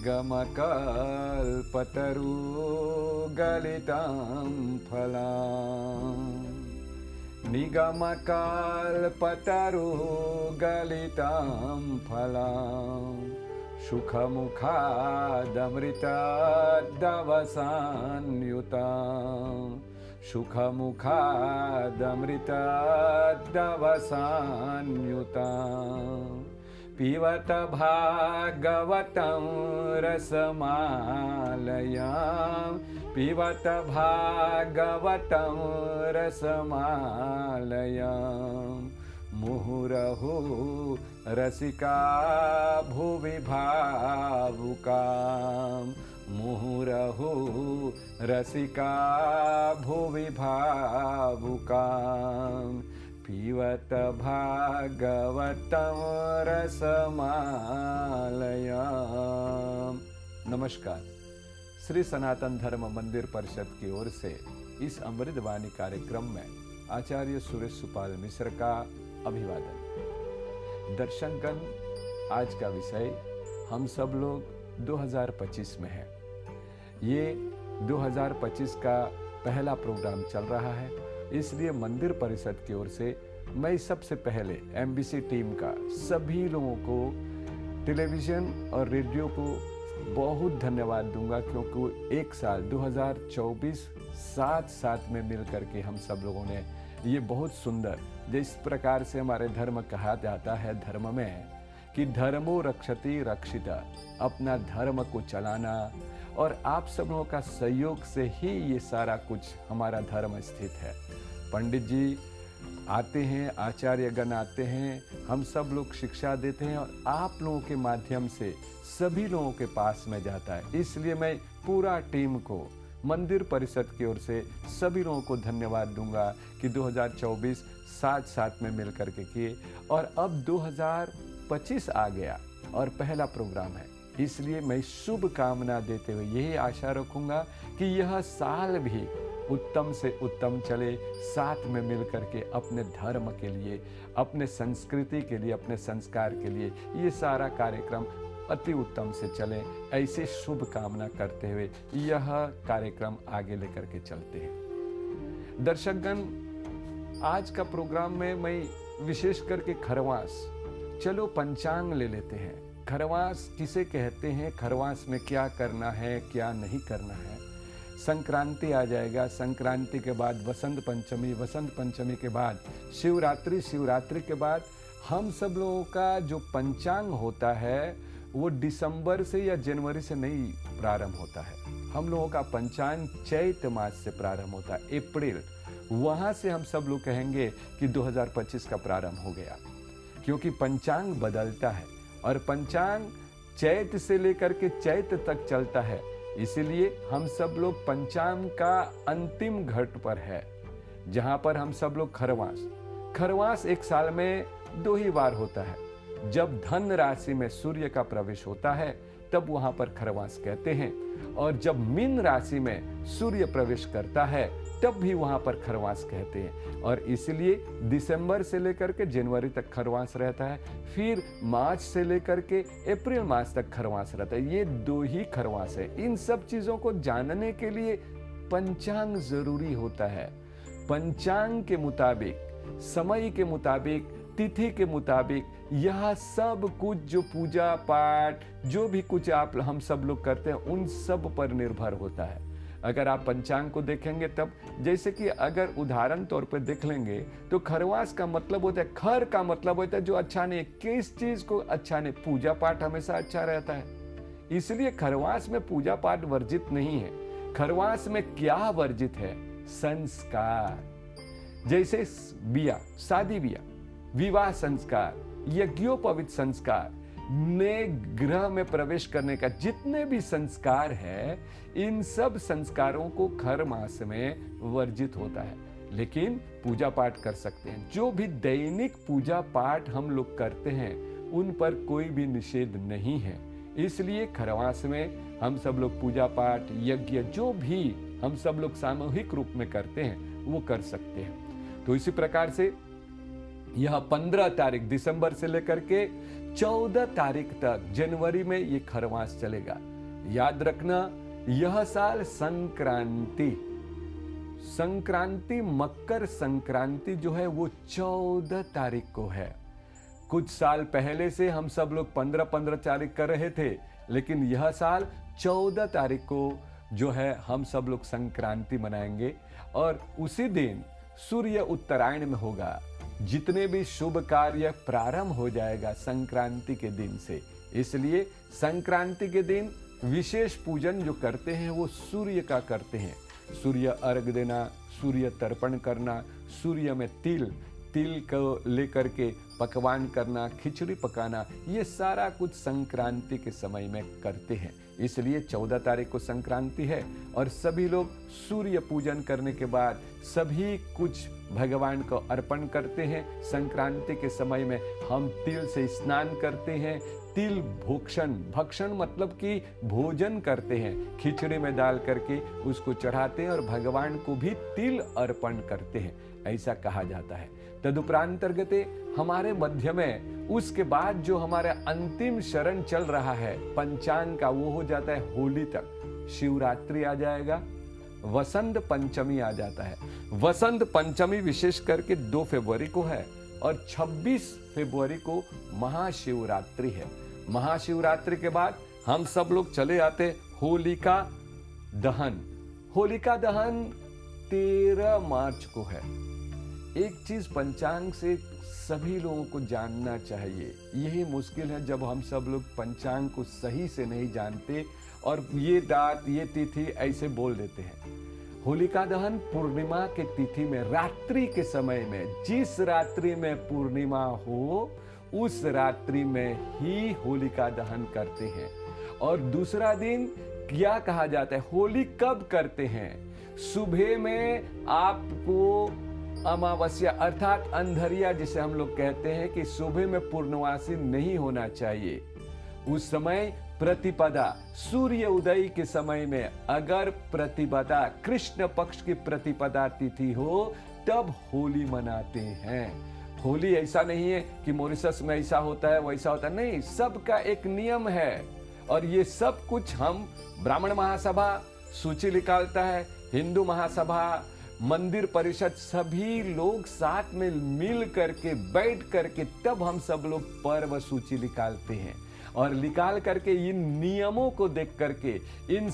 निगमकल्पतरुगलितं फलम् निगमकल्पतरुगलितं फलम् सुखमुखादमृतद्रवसान्युतं सुखमुखादमृतद्रवसान्युतं पिबत भागवतं रसमालयं पिबत भागवतं रसमालयं मुहुरहु रसिका भुवि भावुकां मुहुरहु रसिका भुवि भावुकां पिबत भागवतं रसमालयम्। नमस्कार। श्री सनातन धर्म मंदिर परिषद की ओर से इस अमृतवाणी कार्यक्रम में आचार्य सुरेश सुपाल मिश्र का अभिवादन। दर्शकगण, आज का विषय हम सब लोग 2025 में हैं। ये 2025 का पहला प्रोग्राम चल रहा है, इसलिए मंदिर परिषद की ओर से मैं सबसे पहले एमबीसी टीम का सभी लोगों को, टेलीविज़न और रेडियो को बहुत धन्यवाद दूंगा, क्योंकि एक साल 2024 साथ में मिलकर के हम सब लोगों ने ये बहुत सुंदर, जिस प्रकार से हमारे धर्म कहा जाता है धर्म में कि धर्मो रक्षति रक्षिता, अपना धर्म को चलाना, और आप सब लोगों का सहयोग से ही ये सारा कुछ हमारा धर्म स्थित है। पंडित जी आते हैं, आचार्यगण आते हैं, हम सब लोग शिक्षा देते हैं और आप लोगों के माध्यम से सभी लोगों के पास में जाता है। इसलिए मैं पूरा टीम को मंदिर परिषद की ओर से सभी लोगों को धन्यवाद दूंगा कि 2024 साथ में मिल करके किए, और अब 2025 आ गया और पहला प्रोग्राम है। इसलिए मैं शुभ कामना देते हुए यही आशा रखूंगा कि यह साल भी उत्तम से उत्तम चले, साथ में मिल करके अपने धर्म के लिए, अपने संस्कृति के लिए, अपने संस्कार के लिए ये सारा कार्यक्रम अति उत्तम से चले, ऐसे शुभ कामना करते हुए यह कार्यक्रम आगे लेकर के चलते हैं। दर्शकगण, आज का प्रोग्राम में मैं विशेष करके खरवास, चलो पंचांग ले लेते हैं। खरवास किसे कहते हैं, खरवास में क्या करना है, क्या नहीं करना है। संक्रांति आ जाएगा, संक्रांति के बाद वसंत पंचमी, वसंत पंचमी के बाद शिवरात्रि, शिवरात्रि के बाद हम सब लोगों का जो पंचांग होता है वो दिसंबर से या जनवरी से नहीं प्रारंभ होता है। हम लोगों का पंचांग चैत मास से प्रारंभ होता है, अप्रैल। वहाँ से हम सब लोग कहेंगे कि 2025 का प्रारंभ हो गया, क्योंकि पंचांग बदलता है और पंचांग चैत से लेकर के चैत तक चलता है। इसीलिए हम सब लोग पंचांग का अंतिम घाट पर है, जहाँ पर हम सब लोग खरवास एक साल में 2 ही बार होता है। जब धन राशि में सूर्य का प्रवेश होता है तब वहां पर खरवास कहते हैं, और जब मीन राशि में सूर्य प्रवेश करता है तब भी वहां पर खरवास कहते हैं। और इसलिए दिसंबर से लेकर के जनवरी तक खरवास रहता है, फिर मार्च से लेकर के अप्रैल मास तक खरवास रहता है। ये 2 ही खरवास है। इन सब चीजों को जानने के लिए पंचांग जरूरी होता है। पंचांग के मुताबिक, समय के मुताबिक, तिथि के मुताबिक यह सब कुछ जो पूजा पाठ, जो भी कुछ हम सब लोग करते हैं, उन सब पर निर्भर होता है। अगर आप पंचांग को देखेंगे तब, जैसे कि अगर उदाहरण तौर पर देख लेंगे तो खरवास का मतलब होता है, खर का मतलब होता है जो अच्छा नहीं, किस चीज को अच्छा नहीं। पूजा पाठ हमेशा अच्छा रहता है, इसलिए खरवास में पूजा पाठ वर्जित नहीं है। खरवास में क्या वर्जित है? संस्कार। जैसे बिया, शादी बिया, विवाह संस्कार, यज्ञोपवीत संस्कार, नए ग्रह में प्रवेश करने का जितने भी संस्कार है, इन सब संस्कारों को खर मास में वर्जित होता है। लेकिन पूजा पाठ कर सकते हैं। जो भी दैनिक पूजा पाठ हम लोग करते हैं उन पर कोई भी निषेध नहीं है। इसलिए खरवास में हम सब लोग पूजा पाठ, यज्ञ, जो भी हम सब लोग सामूहिक रूप में करते हैं वो कर सकते हैं। तो इसी प्रकार से यह 15 तारीख दिसंबर से लेकर के 14 तारीख तक जनवरी में ये खरवास चलेगा। याद रखना, यह साल संक्रांति मकर संक्रांति जो है वो 14 तारीख को है। कुछ साल पहले से हम सब लोग 15 तारीख कर रहे थे, लेकिन यह साल 14 तारीख को जो है हम सब लोग संक्रांति मनाएंगे और उसी दिन सूर्य उत्तरायण में होगा। जितने भी शुभ कार्य प्रारंभ हो जाएगा संक्रांति के दिन से, इसलिए संक्रांति के दिन विशेष पूजन जो करते हैं वो सूर्य का करते हैं। सूर्य अर्घ देना, सूर्य तर्पण करना, सूर्य में तिल को लेकर के पकवान करना, खिचड़ी पकाना, ये सारा कुछ संक्रांति के समय में करते हैं। इसलिए 14 तारीख को संक्रांति है और सभी लोग सूर्य पूजन करने के बाद सभी कुछ भगवान को अर्पण करते हैं। संक्रांति के समय में हम तिल से स्नान करते हैं। तिल भक्षण मतलब कि भोजन करते हैं, खिचड़ी में डाल करके उसको चढ़ाते हैं और भगवान को भी तिल अर्पण करते हैं, ऐसा कहा जाता है। तदुपरांतर्गते हमारे मध्य में उसके बाद जो हमारा अंतिम शरण चल रहा है पंचांग का, वो हो जाता है होली तक। शिवरात्रि आ जाएगा, वसंत पंचमी आ जाता है। वसंत पंचमी विशेष करके 2 फरवरी को है और 26 फरवरी को महाशिवरात्रि है। महाशिवरात्रि के बाद हम सब लोग चले आते होलिका दहन। होलिका दहन 13 मार्च को है। एक चीज पंचांग से सभी लोगों को जानना चाहिए। यही मुश्किल है जब हम सब लोग पंचांग को सही से नहीं जानते और ये दात ये तिथि ऐसे बोल देते हैं। होलिका दहन पूर्णिमा के तिथि में रात्रि के समय में, जिस रात्रि में पूर्णिमा हो उस रात्रि में ही होलिका दहन करते हैं। और दूसरा दिन क्या कहा जाता है, होली कब करते हैं? सुबह में आपको अमावस्या अर्थात अंधरिया जिसे हम लोग कहते हैं कि सुबह में पूर्णवासी नहीं होना चाहिए। उस समय प्रतिपदा सूर्य उदय के समय में अगर प्रतिपदा कृष्ण पक्ष की प्रतिपदा तिथि हो तब होली मनाते हैं। होली ऐसा नहीं है कि मॉरिशस में ऐसा होता है वैसा होता है, नहीं, सबका एक नियम है। और ये सब कुछ हम ब्राह्मण महासभा सूची निकालता है, हिंदू महासभा, मंदिर परिषद, सभी लोग साथ में मिल करके बैठ करके तब हम सब लोग पर्व सूची निकालते हैं। और निकाल करके इन नियमों को देख करके, इन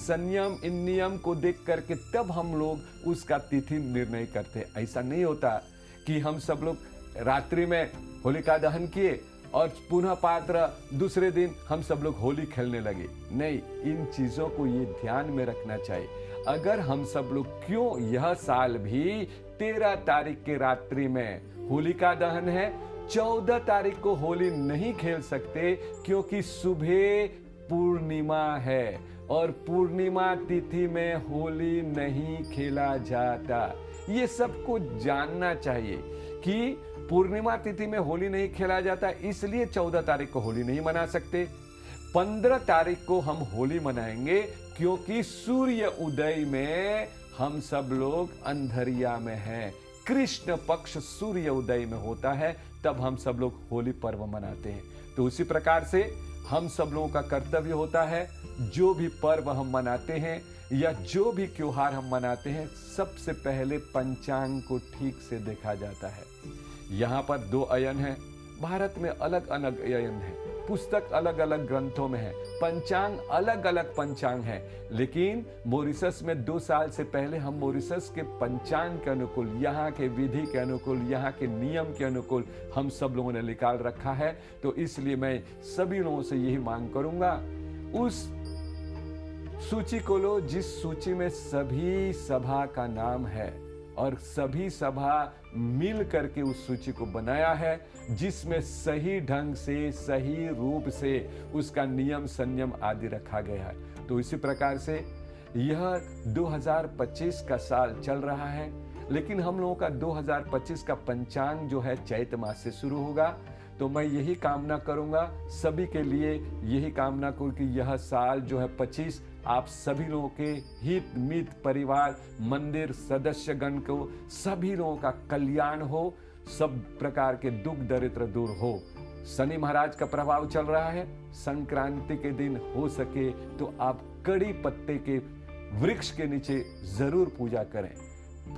नियम को देख करके तब हम लोग उसका तिथि निर्णय करते। ऐसा नहीं होता कि हम सब लोग रात्रि में होलिका दहन किए और पुनः पात्र दूसरे दिन हम सब लोग होली खेलने लगे। नहीं, इन चीजों को ये ध्यान में रखना चाहिए। अगर हम सब लोग क्यों यह साल भी 13 तारीख के रात्रि में होलिका दहन है, 14 तारीख को होली नहीं खेल सकते क्योंकि सुबह पूर्णिमा है और पूर्णिमा तिथि में होली नहीं खेला जाता। ये सबको जानना चाहिए कि पूर्णिमा तिथि में होली नहीं खेला जाता, इसलिए 14 तारीख को होली नहीं मना सकते। 15 तारीख को हम होली मनाएंगे क्योंकि सूर्य उदय में हम सब लोग अंधरिया में हैं। कृष्ण पक्ष सूर्य उदय में होता है, तब हम सब लोग होली पर्व मनाते हैं। तो उसी प्रकार से हम सब लोगों का कर्तव्य होता है, जो भी पर्व हम मनाते हैं या जो भी त्योहार हम मनाते हैं, सबसे पहले पंचांग को ठीक से देखा जाता है। यहाँ पर 2 अयन है, भारत में अलग अलग अयन है, पुस्तक अलग अलग ग्रंथों में है, पंचांग अलग अलग पंचांग है। लेकिन मॉरिशस में 2 साल से पहले हम मॉरिशस के पंचांग के अनुकूल, यहाँ के विधि के अनुकूल, यहाँ के नियम के अनुकूल हम सब लोगों ने निकाल रखा है। तो इसलिए मैं सभी लोगों से यही मांग करूंगा, उस सूची को लो जिस सूची में सभी सभा का नाम है और सभी सभा मिल करके उस सूची को बनाया है, जिसमें सही ढंग से सही रूप से उसका नियम संयम आदि रखा गया है। तो इसी प्रकार से यह 2025 का साल चल रहा है, लेकिन हम लोगों का 2025 का पंचांग जो है चैत मास से शुरू होगा। तो मैं यही कामना करूंगा सभी के लिए, यही कामना करूं कि यह साल जो है 25 आप सभी लोगों के हित मित परिवार मंदिर सदस्यगण को सभी लोगों का कल्याण हो, सब प्रकार के दुख दरिद्र दूर हो। शनि महाराज का प्रभाव चल रहा है, संक्रांति के दिन हो सके तो आप कड़ी पत्ते के वृक्ष के नीचे जरूर पूजा करें।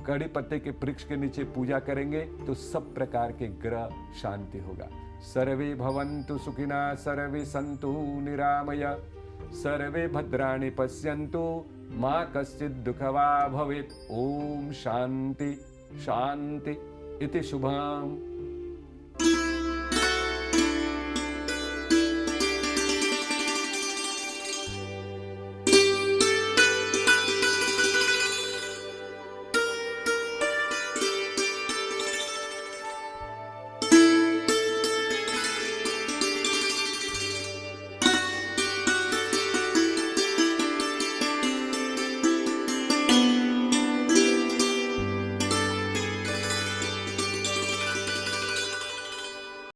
कड़ी पत्ते के वृक्ष के नीचे पूजा करेंगे तो सब प्रकार के ग्रह शांति होगा। सर्वे भवन्तु सुखिना, सर्वे सन्तु निरामया, सर्वे भद्राणि पश्यन्तु, मा कश्चित् दुःखवा भवेत्। ओम शांति शांति इति शुभम।